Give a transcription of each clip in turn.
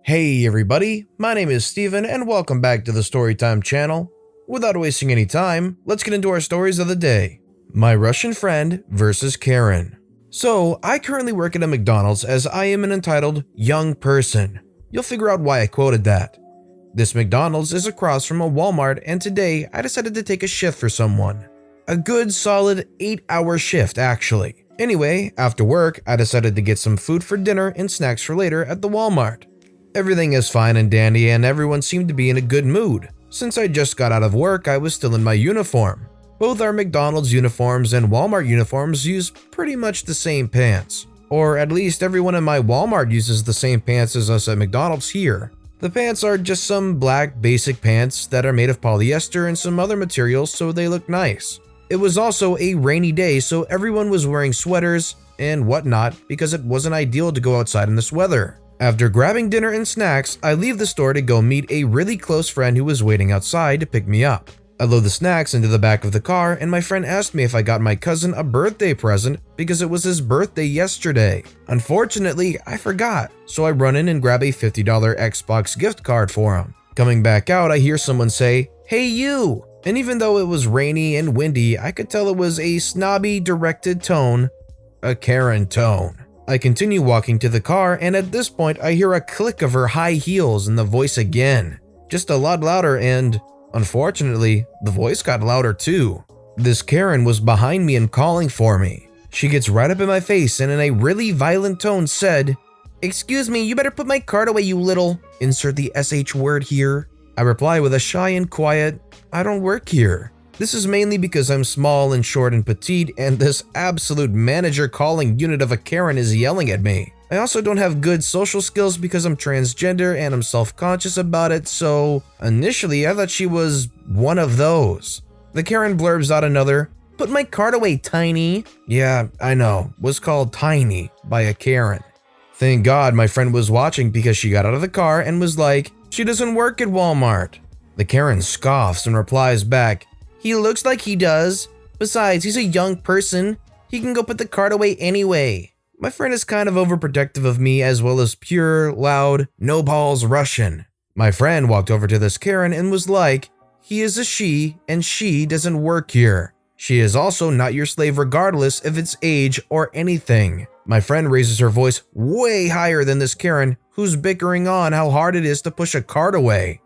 Hey everybody, my name is Steven and welcome back to the Storytime channel. Without wasting any time, let's get into our stories of the day. My Russian friend versus Karen. So, I currently work at a McDonald's as I am an entitled young person. You'll figure out why I quoted that. This McDonald's is across from a Walmart and today I decided to take a shift for someone. A good solid 8-hour shift actually. Anyway, after work, I decided to get some food for dinner and snacks for later at the Walmart. Everything is fine and dandy and everyone seemed to be in a good mood. Since I just got out of work, I was still in my uniform. Both our McDonald's uniforms and Walmart uniforms use pretty much the same pants. Or at least everyone in my Walmart uses the same pants as us at McDonald's here. The pants are just some black basic pants that are made of polyester and some other materials so they look nice. It was also a rainy day so everyone was wearing sweaters and whatnot because it wasn't ideal to go outside in this weather. After grabbing dinner and snacks, I leave the store to go meet a really close friend who was waiting outside to pick me up. I load the snacks into the back of the car and my friend asked me if I got my cousin a birthday present because it was his birthday yesterday. Unfortunately, I forgot, so I run in and grab a $50 Xbox gift card for him. Coming back out, I hear someone say, "Hey you!" And even though it was rainy and windy, I could tell it was a snobby directed tone, a Karen tone. I continue walking to the car and at this point I hear a click of her high heels and the voice again. Just a lot louder and, unfortunately, the voice got louder too. This Karen was behind me and calling for me. She gets right up in my face and in a really violent tone said, "Excuse me, you better put my card away you little," insert the SH word here. I reply with a shy and quiet, "I don't work here." This is mainly because I'm small and short and petite and this absolute manager calling unit of a Karen is yelling at me. I also don't have good social skills because I'm transgender and I'm self-conscious about it, so initially I thought she was one of those. The Karen blurbs out another, "Put my card away, tiny." Yeah, I know, was called tiny by a Karen. Thank God my friend was watching because she got out of the car and was like, "She doesn't work at Walmart." The Karen scoffs and replies back, "He looks like he does. Besides, he's a young person. He can go put the card away anyway." My friend is kind of overprotective of me as well as pure, loud, no balls Russian. My friend walked over to this Karen and was like, "He is a she and she doesn't work here. She is also not your slave regardless of its age or anything." My friend raises her voice way higher than this Karen who's bickering on how hard it is to push a card away.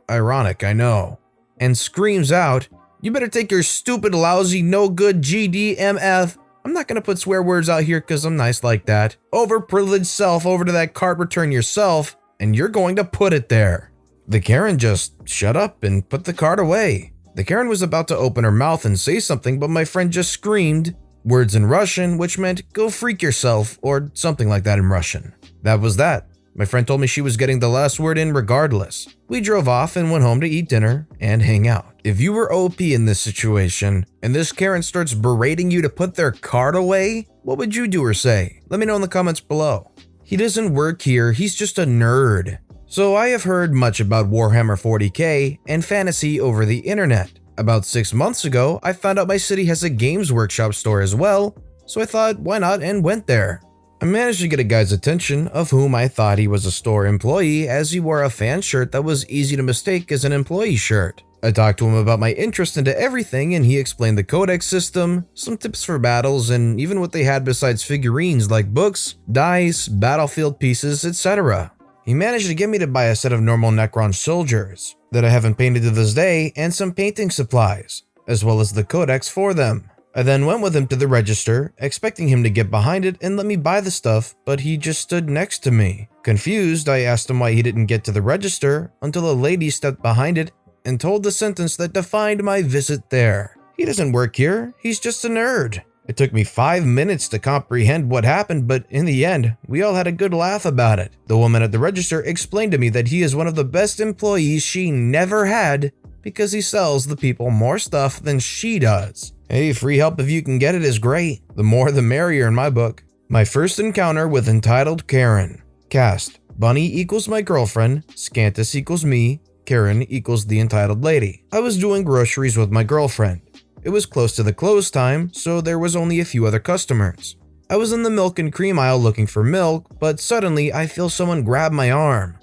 Ironic, I know. And screams out, "You better take your stupid, lousy, no good GDMF. I'm not gonna put swear words out here because I'm nice like that. Overprivileged self over to that cart return yourself, and you're going to put it there." The Karen just shut up and put the card away. The Karen was about to open her mouth and say something, but my friend just screamed words in Russian, which meant "go freak yourself" or something like that in Russian. That was that. My friend told me she was getting the last word in regardless. We drove off and went home to eat dinner and hang out. If you were OP in this situation, and this Karen starts berating you to put their card away, what would you do or say? Let me know in the comments below. He doesn't work here, he's just a nerd. So I have heard much about Warhammer 40k and fantasy over the internet. About 6 months ago, I found out my city has a Games Workshop store as well, so I thought why not and went there. I managed to get a guy's attention, of whom I thought he was a store employee as he wore a fan shirt that was easy to mistake as an employee shirt. I talked to him about my interest into everything and he explained the codex system, some tips for battles, and even what they had besides figurines like books, dice, battlefield pieces, etc. He managed to get me to buy a set of normal Necron soldiers that I haven't painted to this day and some painting supplies, as well as the codex for them. I then went with him to the register, expecting him to get behind it and let me buy the stuff, but he just stood next to me. Confused, I asked him why he didn't get to the register until a lady stepped behind it and told the sentence that defined my visit there. "He doesn't work here, he's just a nerd." It took me 5 minutes to comprehend what happened, but in the end, we all had a good laugh about it. The woman at the register explained to me that he is one of the best employees she never had because he sells the people more stuff than she does. Hey, free help if you can get it is great. The more the merrier in my book. My first encounter with entitled Karen. Cast: Bunny equals my girlfriend, Scantis equals me, Karen equals the entitled lady. I was doing groceries with my girlfriend. It was close to the close time, so there was only a few other customers. I was in the milk and cream aisle looking for milk, but suddenly I feel someone grab my arm.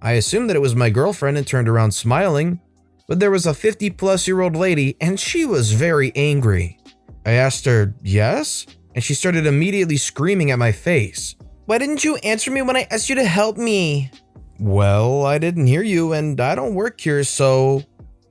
I assumed that it was my girlfriend and turned around smiling, but there was a 50-plus-year-old lady and she was very angry. I asked her, yes? And she started immediately screaming at my face. Why didn't you answer me when I asked you to help me? Well, I didn't hear you and I don't work here, so...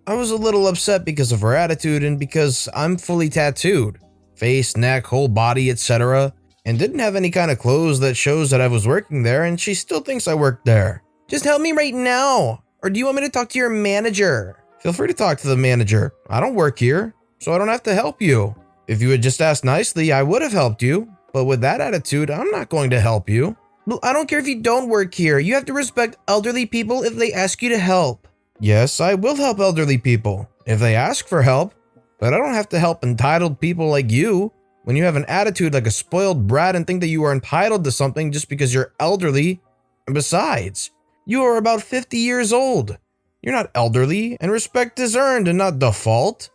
I was a little upset because of her attitude and because I'm fully tattooed. Face, neck, whole body, etc. And didn't have any kind of clothes that shows that I was working there, and she still thinks I work there. Just help me right now! Or do you want me to talk to your manager? Feel free to talk to the manager. I don't work here, so I don't have to help you. If you had just asked nicely, I would have helped you. But with that attitude, I'm not going to help you. Well, I don't care if you don't work here. You have to respect elderly people if they ask you to help. Yes, I will help elderly people if they ask for help, but I don't have to help entitled people like you. When you have an attitude like a spoiled brat and think that you are entitled to something just because you're elderly. And besides, you are about 50 years old. You're not elderly, and respect is earned and not default.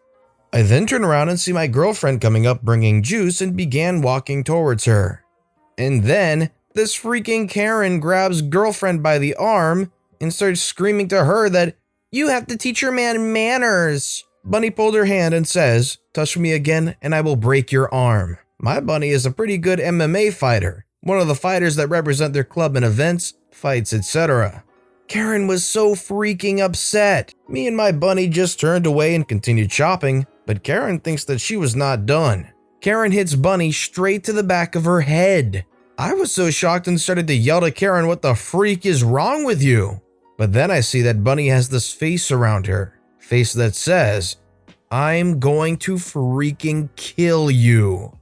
I then turn around and see my girlfriend coming up bringing juice and began walking towards her. And then this freaking Karen grabs girlfriend by the arm and starts screaming to her that you have to teach your man manners. Bunny pulled her hand and says, touch me again and I will break your arm. My bunny is a pretty good MMA fighter, one of the fighters that represent their club in events, fights, etc. Karen was so freaking upset. Me and my bunny just turned away and continued shopping, but Karen thinks that she was not done. Karen hits Bunny straight to the back of her head. I was so shocked and started to yell to Karen, what the freak is wrong with you? But then I see that Bunny has this face around her. Face that says, I'm going to freaking kill you.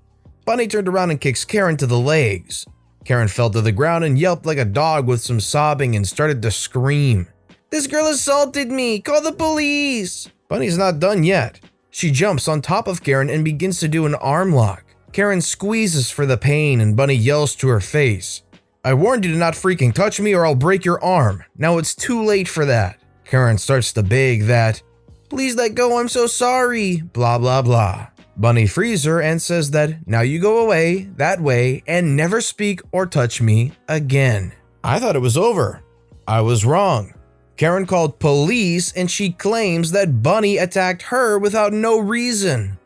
Bunny turned around and kicks Karen to the legs. Karen fell to the ground and yelped like a dog with some sobbing and started to scream. This girl assaulted me! Call the police! Bunny's not done yet. She jumps on top of Karen and begins to do an arm lock. Karen squeezes for the pain and Bunny yells to her face. I warned you to not freaking touch me or I'll break your arm. Now it's too late for that. Karen starts to beg that, please let go, I'm so sorry, blah blah blah. Bunny frees her and says that now you go away, that way, and never speak or touch me again. I thought it was over. I was wrong. Karen called police and she claims that Bunny attacked her without no reason.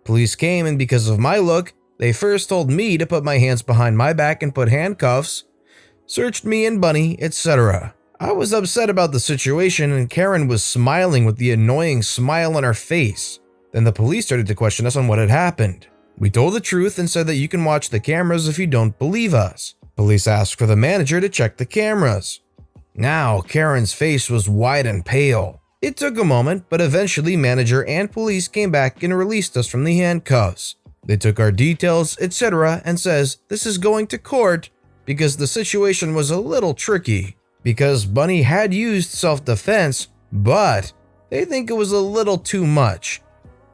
Police came and because of my look, they first told me to put my hands behind my back and put handcuffs, searched me and Bunny, etc. I was upset about the situation and Karen was smiling with the annoying smile on her face. Then the police started to question us on what had happened. We told the truth and said that you can watch the cameras if you don't believe us. Police asked for the manager to check the cameras. Now Karen's face was white and pale. It took a moment, but eventually manager and police came back and released us from the handcuffs. They took our details, etc. and says this is going to court because the situation was a little tricky. Because Bunny had used self-defense, but they think it was a little too much.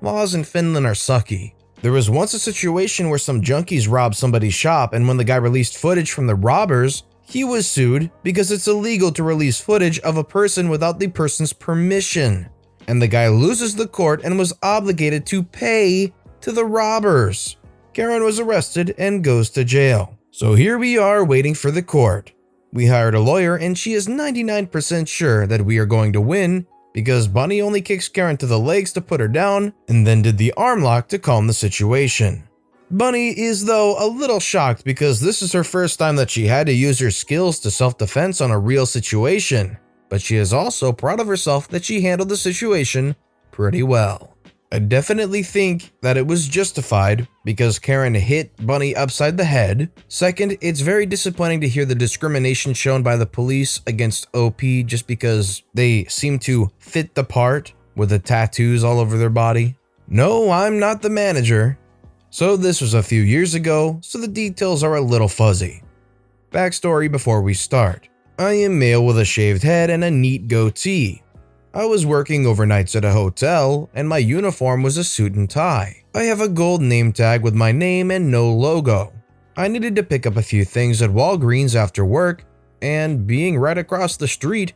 Laws in Finland are sucky. There was once a situation where some junkies robbed somebody's shop and when the guy released footage from the robbers, he was sued because it's illegal to release footage of a person without the person's permission. And the guy loses the court and was obligated to pay to the robbers. Karen was arrested and goes to jail. So here we are waiting for the court. We hired a lawyer and she is 99% sure that we are going to win because Bunny only kicks Karen to the legs to put her down and then did the arm lock to calm the situation. Bunny is though a little shocked because this is her first time that she had to use her skills to self-defense on a real situation, but she is also proud of herself that she handled the situation pretty well. I definitely think that it was justified because Karen hit Bunny upside the head. Second, it's very disappointing to hear the discrimination shown by the police against OP just because they seem to fit the part with the tattoos all over their body. No, I'm not the manager. So this was a few years ago, so the details are a little fuzzy. Backstory before we start. I am male with a shaved head and a neat goatee. I was working overnights at a hotel, and my uniform was a suit and tie. I have a gold name tag with my name and no logo. I needed to pick up a few things at Walgreens after work, and being right across the street,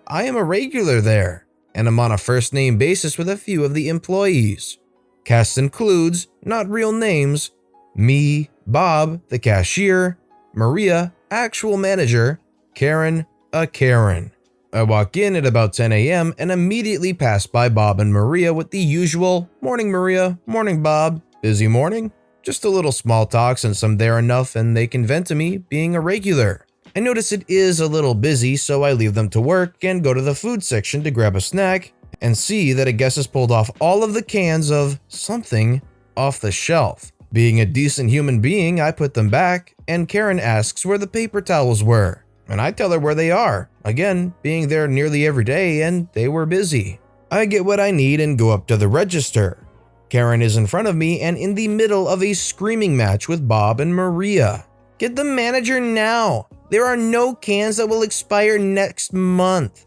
I am a regular there, and I'm on a first name basis with a few of the employees. Cast includes, not real names, me, Bob, the cashier, Maria, actual manager, Karen, a Karen. I walk in at about 10 a.m. and immediately pass by Bob and Maria with the usual, "Morning Maria, morning Bob, busy morning?" Just a little small talk since I'm there enough and they can vent to me being a regular. I notice it is a little busy, so I leave them to work and go to the food section to grab a snack and see that a guest has pulled off all of the cans of something off the shelf. Being a decent human being, I put them back and Karen asks where the paper towels were. And I tell her where they are, again, being there nearly every day and they were busy. I get what I need and go up to the register. Karen is in front of me and in the middle of a screaming match with Bob and Maria. "Get the manager now! There are no cans that will expire next month.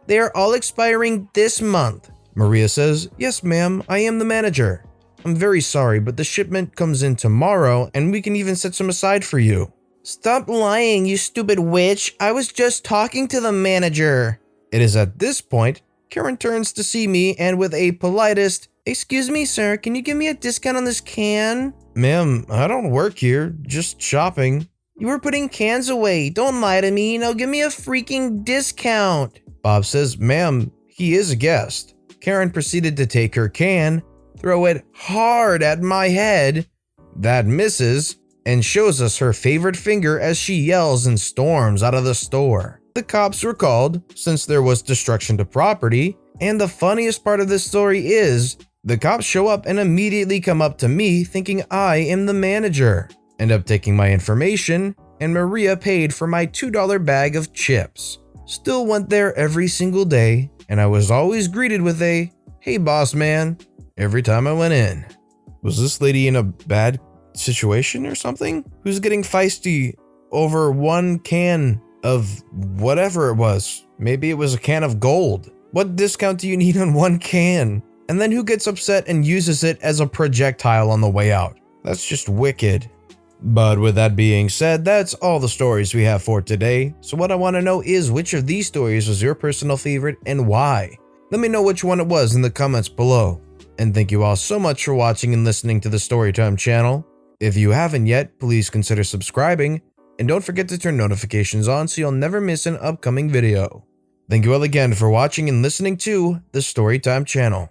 They are all expiring this month." Maria says, "Yes ma'am, I am the manager. I'm very sorry, but the shipment comes in tomorrow and we can even set some aside for you." "Stop lying, you stupid witch. I was just talking to the manager." It is at this point, Karen turns to see me and with a politest, "Excuse me, sir, can you give me a discount on this can?" "Ma'am, I don't work here, just shopping." "You were putting cans away. Don't lie to me. Now give me a freaking discount." Bob says, "Ma'am, he is a guest." Karen proceeded to take her can, throw it hard at my head. That misses, and shows us her favorite finger as she yells and storms out of the store. The cops were called since there was destruction to property, and the funniest part of this story is the cops show up and immediately come up to me thinking I am the manager, end up taking my information, and Maria paid for my $2 bag of chips. Still went there every single day, and I was always greeted with a "Hey boss man" every time I went in. Was this lady in a bad situation or something? Who's getting feisty over one can of whatever it was? Maybe it was a can of gold. What discount do you need on one can? And then who gets upset and uses it as a projectile on the way out? That's just wicked. But with that being said, that's all the stories we have for today. So what I want to know is which of these stories was your personal favorite and why? Let me know which one it was in the comments below. And thank you all so much for watching and listening to the Storytime channel. If you haven't yet, please consider subscribing, and don't forget to turn notifications on so you'll never miss an upcoming video. Thank you all again for watching and listening to the Storytime channel.